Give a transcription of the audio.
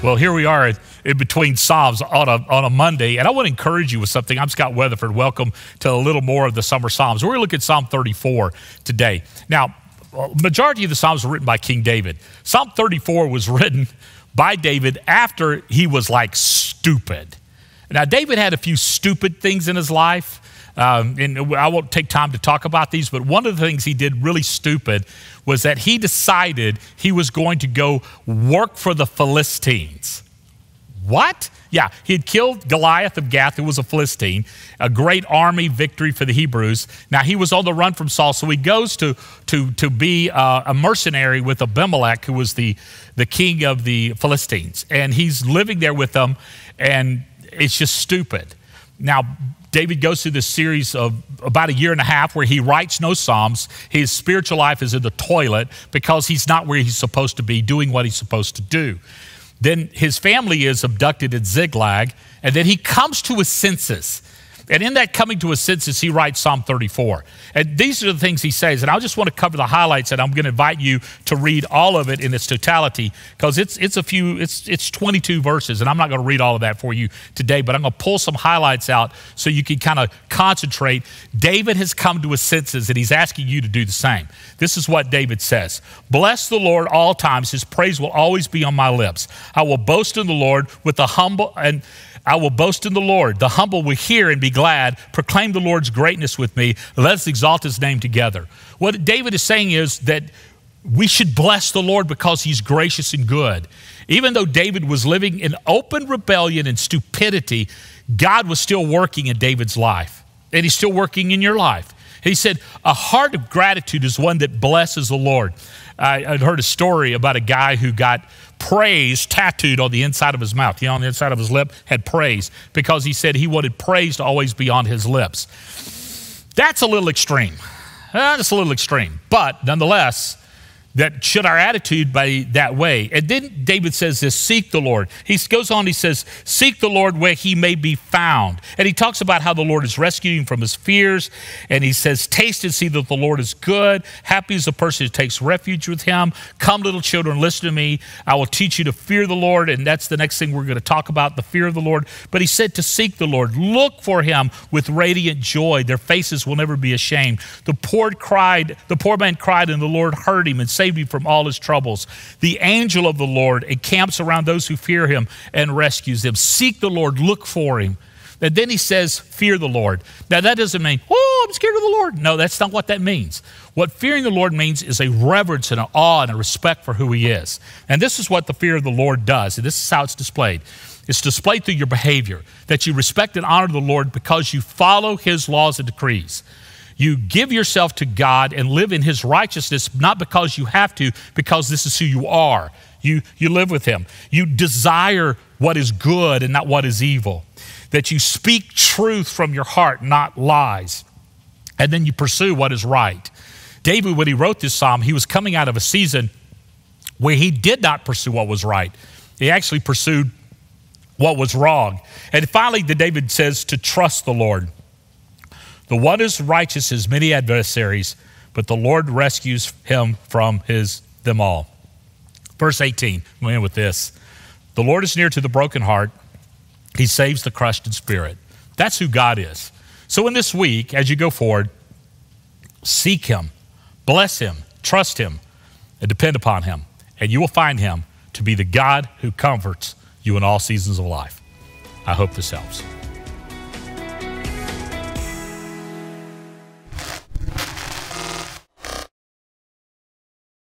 Well, here we are in between Psalms on a Monday, and I want to encourage you with something. I'm Scott Weatherford. Welcome to a little more of the Summer Psalms. We're going to look at Psalm 34 today. Now, majority of the Psalms were written by King David. Psalm 34 was written by David after he was like stupid. Now, David had a few stupid things in his life. And I won't take time to talk about these, but one of the things he did really stupid was that he decided he was going to go work for the Philistines. What? Yeah, he had killed Goliath of Gath, who was a Philistine, a great army victory for the Hebrews. Now, he was on the run from Saul, so he goes to be a mercenary with Abimelech, who was the king of the Philistines. And he's living there with them, and it's just stupid. Now, David goes through this series of about a year and a half where he writes no Psalms. His spiritual life is in the toilet because he's not where he's supposed to be, doing what he's supposed to do. Then his family is abducted at Ziklag, and then he comes to his senses. And in that coming to his senses, he writes Psalm 34. And these are the things he says. And I just want to cover the highlights, and I'm going to invite you to read all of it in its totality because it's 22 verses, and I'm not going to read all of that for you today, but I'm going to pull some highlights out so you can kind of concentrate. David has come to his senses, and he's asking you to do the same. This is what David says. Bless the Lord all times. His praise will always be on my lips. I will boast in the Lord with the humble, and I will boast in the Lord. The humble will hear and be glad. Proclaim the Lord's greatness with me. Let us exalt his name together. What David is saying is that we should bless the Lord because he's gracious and good. Even though David was living in open rebellion and stupidity, God was still working in David's life. And he's still working in your life. He said, a heart of gratitude is one that blesses the Lord. I heard a story about a guy who got praise tattooed on the inside of his mouth. On the inside of his lip had praise because he said he wanted praise to always be on his lips. That's a little extreme. That's a little extreme. But nonetheless, that should our attitude be that way. And then David says this, seek the Lord. He goes on, he says, seek the Lord where he may be found. And he talks about how the Lord is rescuing him from his fears. And he says, taste and see that the Lord is good. Happy is the person who takes refuge with him. Come, little children, listen to me. I will teach you to fear the Lord. And that's the next thing we're going to talk about, the fear of the Lord. But he said to seek the Lord. Look for him with radiant joy. Their faces will never be ashamed. The poor man cried, and the Lord heard him and saved him from all his troubles. The angel of the Lord encamps around those who fear him and rescues them. Seek the Lord, look for him. And then he says, fear the Lord. Now that doesn't mean, oh, I'm scared of the Lord. No, that's not what that means. What fearing the Lord means is a reverence and an awe and a respect for who he is. And this is what the fear of the Lord does. And this is how it's displayed. It's displayed through your behavior, that you respect and honor the Lord because you follow his laws and decrees. You give yourself to God and live in his righteousness, not because you have to, because this is who you are. You live with him. You desire what is good and not what is evil. That you speak truth from your heart, not lies. And then you pursue what is right. David, when he wrote this psalm, he was coming out of a season where he did not pursue what was right. He actually pursued what was wrong. And finally, David says to trust the Lord. The one is righteous has many adversaries, but the Lord rescues him from them all. Verse 18, we'll end with this. The Lord is near to the broken heart. He saves the crushed in spirit. That's who God is. So in this week, as you go forward, seek him, bless him, trust him, and depend upon him. And you will find him to be the God who comforts you in all seasons of life. I hope this helps.